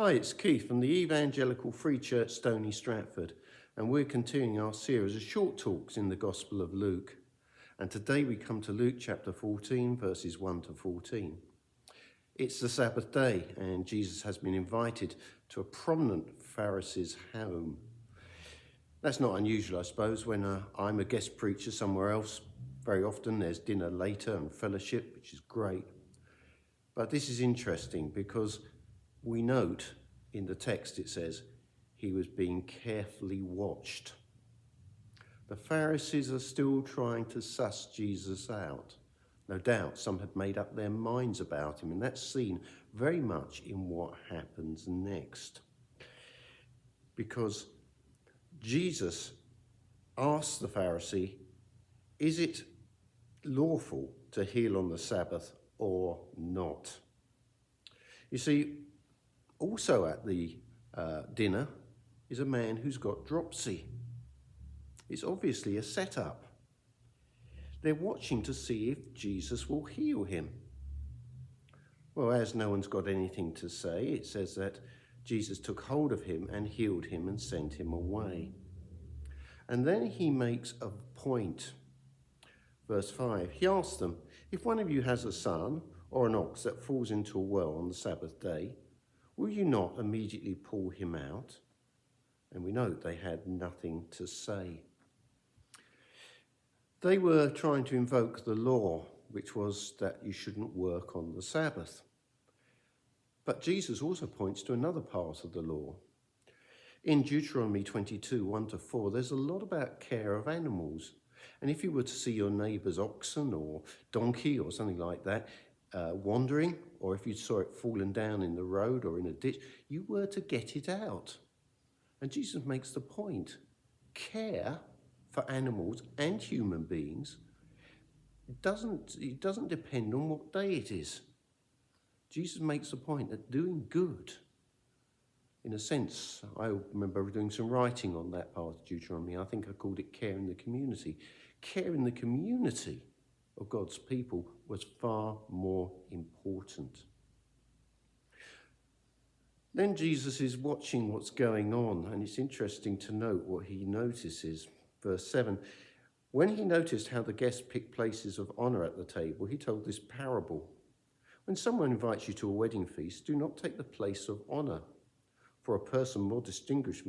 Hi, it's Keith from the Evangelical Free Church Stony Stratford, and we're continuing our series of short talks in the Gospel of Luke. And today we come to Luke chapter 14, verses 1 to 14. It's the Sabbath day, and Jesus has been invited to a prominent Pharisee's home. That's not unusual, I suppose, when I'm a guest preacher somewhere else. Very often there's dinner later and fellowship, which is great. But this is interesting because we note in the text it says he was being carefully watched. The Pharisees are still trying to suss Jesus out. No doubt some had made up their minds about him, and that's seen very much in what happens next. Because Jesus asks the Pharisee, is it lawful to heal on the Sabbath or not? You see, also at the dinner is a man who's got dropsy. It's obviously a setup. They're watching to see if Jesus will heal him. Well, as no one's got anything to say, it says that Jesus took hold of him and healed him and sent him away. And then he makes a point. Verse 5, he asked them, if one of you has a son or an ox that falls into a well on the Sabbath day, will you not immediately pull him out? And we note they had nothing to say. They were trying to invoke the law, which was that you shouldn't work on the Sabbath. But Jesus also points to another part of the law. In Deuteronomy 22, 1 to 4, there's a lot about care of animals. And if you were to see your neighbour's oxen or donkey or something like that wandering, or if you saw it fallen down in the road or in a ditch, you were to get it out. And Jesus makes the point. Care for animals and human beings it doesn't depend on what day it is. Jesus makes the point that doing good, in a sense, I remember doing some writing on that part of Deuteronomy. I think I called it care in the community. Care in the community of God's people was far more important. Then Jesus is watching what's going on, and it's interesting to note what he notices. Verse 7, when he noticed how the guests picked places of honour at the table, he told this parable. When someone invites you to a wedding feast, do not take the place of honour, for a person more distinguished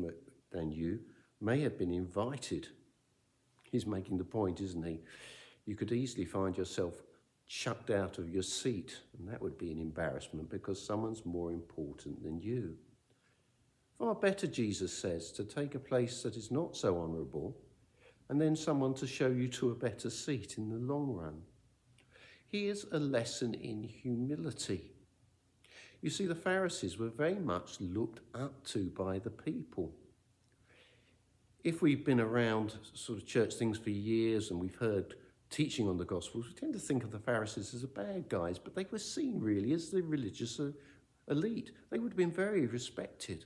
than you may have been invited. He's making the point, isn't he? You could easily find yourself chucked out of your seat, and that would be an embarrassment because someone's more important than you. Far better, Jesus says, to take a place that is not so honourable and then someone to show you to a better seat in the long run. Here's a lesson in humility. You see, the Pharisees were very much looked up to by the people. If we've been around sort of church things for years and we've heard teaching on the Gospels, we tend to think of the Pharisees as the bad guys, but they were seen really as the religious elite. They would have been very respected.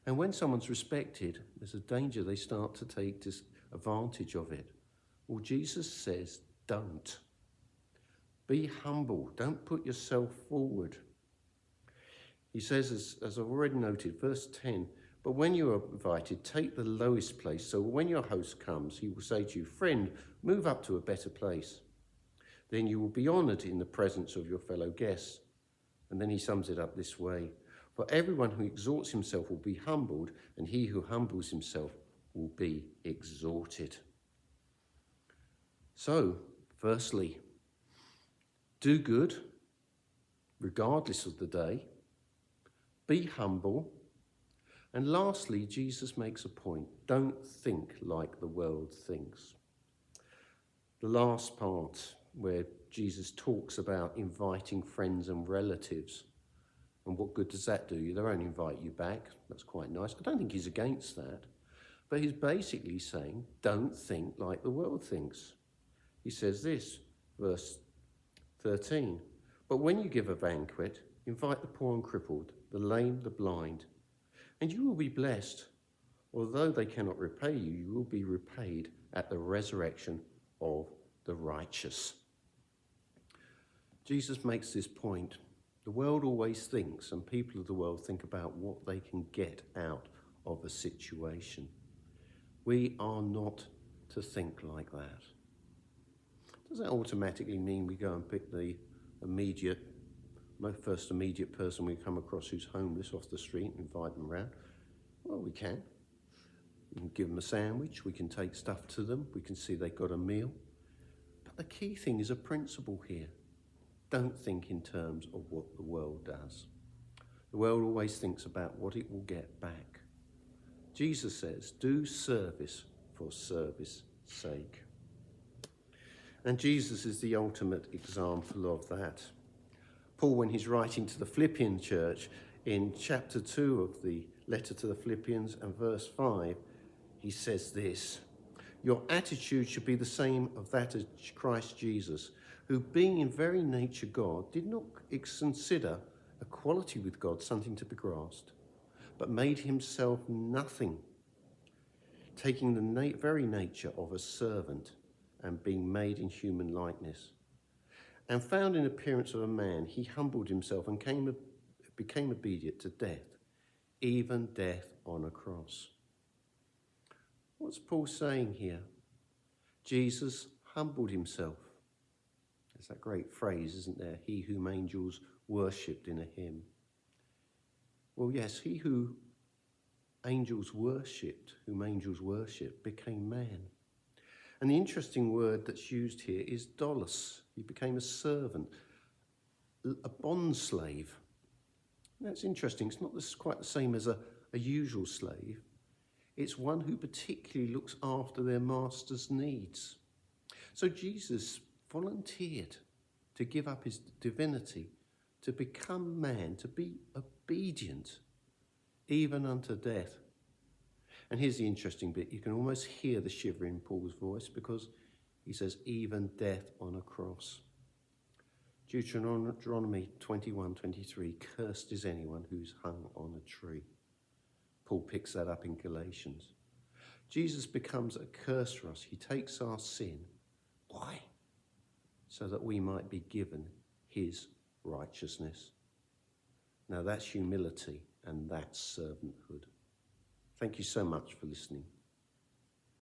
And when someone's respected, there's a danger they start to take advantage of it. Well, Jesus says, don't. Be humble. Don't put yourself forward. He says, as I've already noted, verse 10, but when you are invited, take the lowest place. So when your host comes, he will say to you, friend, move up to a better place. Then you will be honoured in the presence of your fellow guests. And then he sums it up this way. For everyone who exalts himself will be humbled, and he who humbles himself will be exalted. So, firstly, do good, regardless of the day. Be humble. And lastly, Jesus makes a point. Don't think like the world thinks. The last part where Jesus talks about inviting friends and relatives. And what good does that do? They won't invite you back. That's quite nice. I don't think he's against that. But he's basically saying, don't think like the world thinks. He says this, verse 13. But when you give a banquet, invite the poor and crippled, the lame, the blind, and you will be blessed. Although they cannot repay you, you will be repaid at the resurrection of the righteous. Jesus makes this point. The world always thinks, and people of the world think about what they can get out of a situation. We are not to think like that. Does that automatically mean we go and pick the first immediate person we come across who's homeless off the street and invite them round? Well, we can. We can give them a sandwich, we can take stuff to them, we can see they've got a meal. But the key thing is a principle here. Don't think in terms of what the world does. The world always thinks about what it will get back. Jesus says, do service for service sake. And Jesus is the ultimate example of that. Paul, when he's writing to the Philippian church in chapter 2 of the letter to the Philippians and verse 5, he says this, your attitude should be the same of that of Christ Jesus, who being in very nature God, did not consider equality with God something to be grasped, but made himself nothing, taking the very nature of a servant and being made in human likeness. And found in appearance of a man, he humbled himself and became obedient to death, even death on a cross. What's Paul saying here? Jesus humbled himself. There's that great phrase, isn't there? He whom angels worshipped in a hymn. Well, yes, he whom angels worshipped, became man. And the interesting word that's used here is doulos. He became a servant, a bond slave. That's interesting. It's not quite the same as a usual slave. It's one who particularly looks after their master's needs. So Jesus volunteered to give up his divinity, to become man, to be obedient, even unto death. And here's the interesting bit. You can almost hear the shiver in Paul's voice because he says, even death on a cross. Deuteronomy 21:23, cursed is anyone who's hung on a tree. Paul picks that up in Galatians. Jesus becomes a curse for us. He takes our sin. Why? So that we might be given his righteousness. Now that's humility and that's servanthood. Thank you so much for listening.